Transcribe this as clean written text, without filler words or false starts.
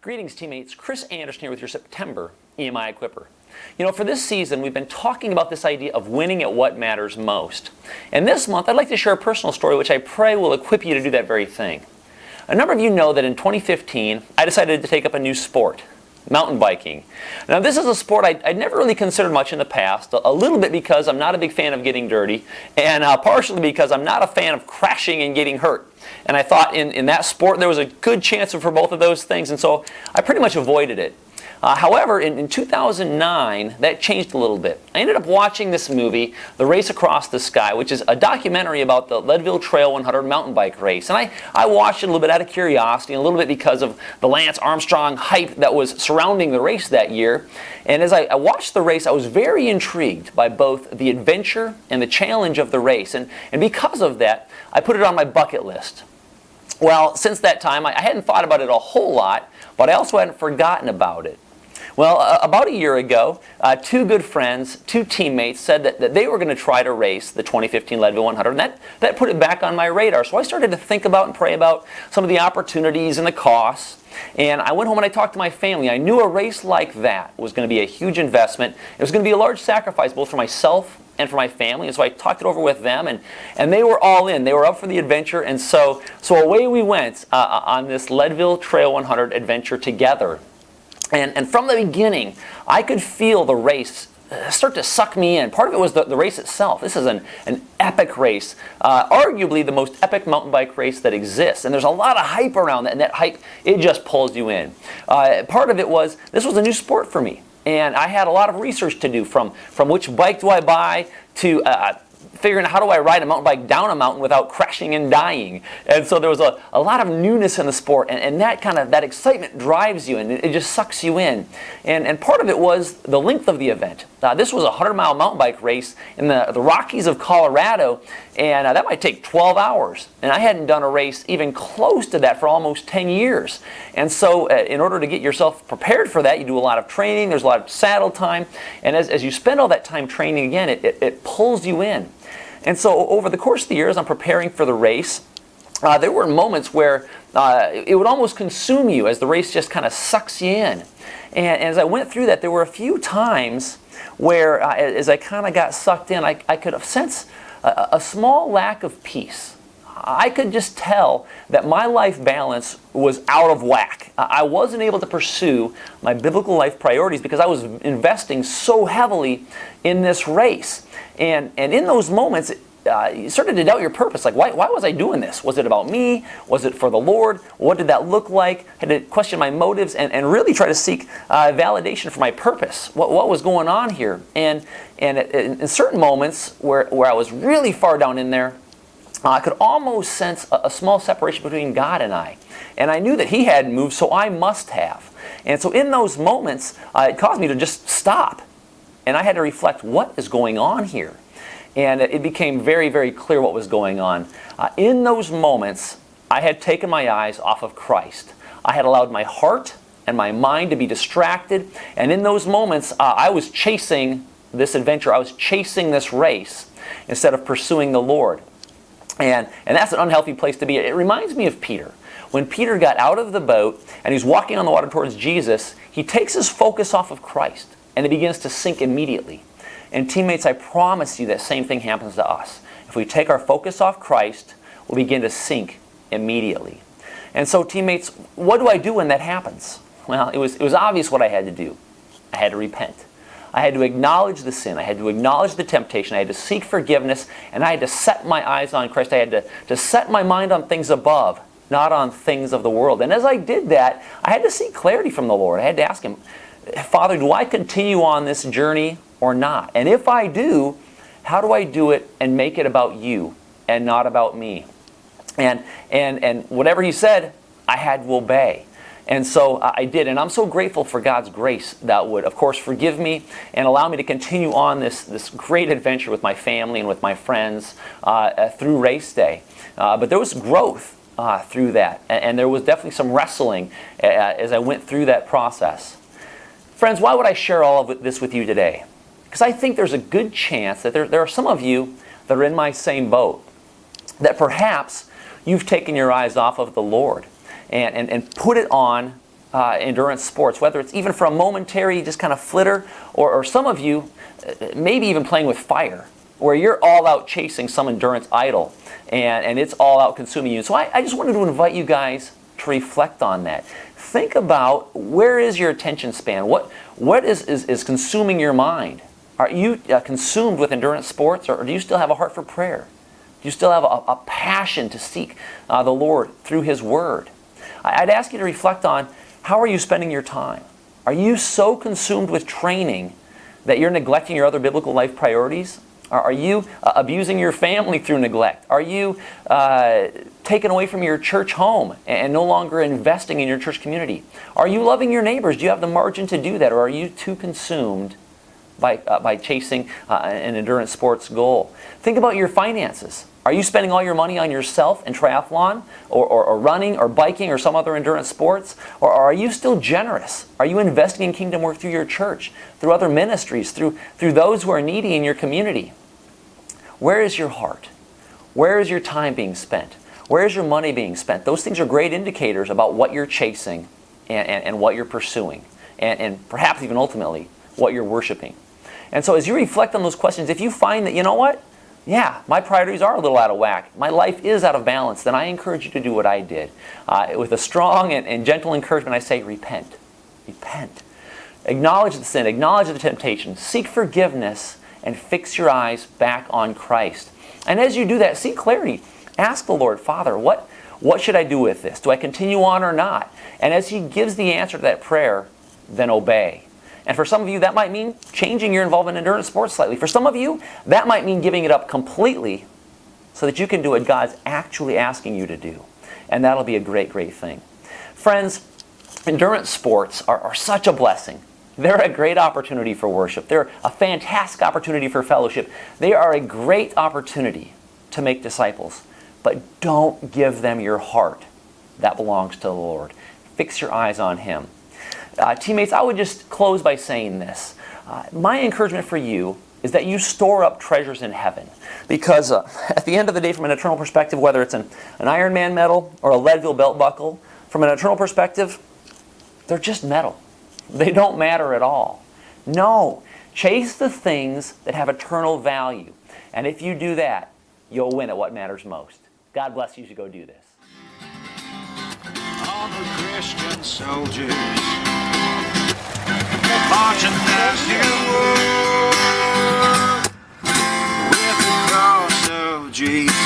Greetings, teammates. Chris Anderson here with your September EMI Equipper. You know, for this season, we've been talking about this idea of winning at what matters most. And this month, I'd like to share a personal story which I pray will equip you to do that very thing. A number of you know that in 2015, I decided to take up a new sport, mountain biking. Now, this is a sport I'd never really considered much in the past, a little bit because I'm not a big fan of getting dirty, and partially because I'm not a fan of crashing and getting hurt. And I thought in that sport there was a good chance for both of those things, and so I pretty much avoided it. However, in 2009, that changed a little bit. I ended up watching this movie, The Race Across the Sky, which is a documentary about the Leadville Trail 100 mountain bike race. And I watched it a little bit out of curiosity, and a little bit because of the Lance Armstrong hype that was surrounding the race that year. And as I watched the race, I was very intrigued by both the adventure and the challenge of the race. And because of that, I put it on my bucket list. Well, since that time, I hadn't thought about it a whole lot, but I also hadn't forgotten about it. Well, about a year ago, two good friends, two teammates, said that they were going to try to race the 2015 Leadville 100, and that put it back on my radar. So I started to think about and pray about some of the opportunities and the costs, and I went home and I talked to my family. I knew a race like that was going to be a huge investment. It was going to be a large sacrifice both for myself and for my family, and so I talked it over with them, and they were all in. They were up for the adventure, and so away we went on this Leadville Trail 100 adventure together. And from the beginning, I could feel the race start to suck me in. Part of it was the race itself. This is an epic race, arguably the most epic mountain bike race that exists. And there's a lot of hype around that, and that hype, it just pulls you in. Part of it was, this was a new sport for me. And I had a lot of research to do, from which bike do I buy to figuring out how do I ride a mountain bike down a mountain without crashing and dying. And so there was a lot of newness in the sport, and that excitement drives you, and it just sucks you in. And part of it was the length of the event. This was a 100-mile mountain bike race in the Rockies of Colorado, and that might take 12 hours. And I hadn't done a race even close to that for almost 10 years. And so in order to get yourself prepared for that, you do a lot of training, there's a lot of saddle time, and as you spend all that time training again, it pulls you in. And so over the course of the years, I'm preparing for the race. There were moments where it would almost consume you as the race just kind of sucks you in. And as I went through that, there were a few times where as I kind of got sucked in, I could sense a small lack of peace. I could just tell that my life balance was out of whack. I wasn't able to pursue my biblical life priorities because I was investing so heavily in this race. And in those moments, you started to doubt your purpose. Like, why was I doing this? Was it about me? Was it for the Lord? What did that look like? I had to question my motives and really try to seek validation for my purpose. What was going on here? And in certain moments where I was really far down in there, I could almost sense a small separation between God and I. And I knew that He hadn't moved, so I must have. And so in those moments, it caused me to just stop. And I had to reflect, what is going on here? And it became very, very clear what was going on. In those moments, I had taken my eyes off of Christ. I had allowed my heart and my mind to be distracted. And in those moments, I was chasing this adventure. I was chasing this race instead of pursuing the Lord. And that's an unhealthy place to be. It reminds me of Peter. When Peter got out of the boat and he's walking on the water towards Jesus, he takes his focus off of Christ and it begins to sink immediately. And teammates, I promise you that same thing happens to us. If we take our focus off Christ, we'll begin to sink immediately. And so teammates, what do I do when that happens? Well, it was obvious what I had to do. I had to repent. I had to acknowledge the sin. I had to acknowledge the temptation. I had to seek forgiveness. And I had to set my eyes on Christ. I had to set my mind on things above, not on things of the world. And as I did that, I had to seek clarity from the Lord. I had to ask Him, Father, do I continue on this journey or not? And if I do, how do I do it and make it about You and not about me? And whatever He said, I had to obey. And so I did, and I'm so grateful for God's grace that would, of course, forgive me and allow me to continue on this great adventure with my family and with my friends through race day. But there was growth through that, and there was definitely some wrestling as I went through that process. Friends, why would I share all of this with you today? Because I think there's a good chance that there are some of you that are in my same boat, that perhaps you've taken your eyes off of the Lord and put it on endurance sports, whether it's even for a momentary just kind of flitter, or some of you maybe even playing with fire, where you're all out chasing some endurance idol and it's all out consuming you. So I just wanted to invite you guys to reflect on that. Think about, where is your attention span? What is consuming your mind? Are you consumed with endurance sports, or do you still have a heart for prayer? Do you still have a passion to seek the Lord through His Word? I'd ask you to reflect on, how are you spending your time? Are you so consumed with training that you're neglecting your other biblical life priorities? Are you abusing your family through neglect? Are you taken away from your church home and no longer investing in your church community? Are you loving your neighbors? Do you have the margin to do that? Or are you too consumed by chasing an endurance sports goal? Think about your finances. Are you spending all your money on yourself and triathlon, or running, or biking, or some other endurance sports? Or are you still generous? Are you investing in kingdom work through your church, through other ministries, through those who are needy in your community? Where is your heart? Where is your time being spent? Where is your money being spent? Those things are great indicators about what you're chasing and what you're pursuing, and perhaps even ultimately what you're worshiping. And so as you reflect on those questions, if you find that, you know what, yeah, my priorities are a little out of whack, my life is out of balance, then I encourage you to do what I did. With a strong and gentle encouragement, I say, repent. Repent. Acknowledge the sin, acknowledge the temptation, seek forgiveness, and fix your eyes back on Christ. And as you do that, seek clarity. Ask the Lord, Father, what should I do with this? Do I continue on or not? And as He gives the answer to that prayer, then obey. And for some of you, that might mean changing your involvement in endurance sports slightly. For some of you, that might mean giving it up completely so that you can do what God's actually asking you to do. And that'll be a great, great thing. Friends, endurance sports are such a blessing. They're a great opportunity for worship. They're a fantastic opportunity for fellowship. They are a great opportunity to make disciples. But don't give them your heart. That belongs to the Lord. Fix your eyes on Him. Teammates, I would just close by saying this. My encouragement for you is that you store up treasures in heaven. Because at the end of the day, from an eternal perspective, whether it's an Ironman medal or a Leadville belt buckle, from an eternal perspective, they're just metal. They don't matter at all. No, chase the things that have eternal value. And if you do that, you'll win at what matters most. God bless you as you go do this. All the Christian soldiers marching past your war with the cross of Jesus.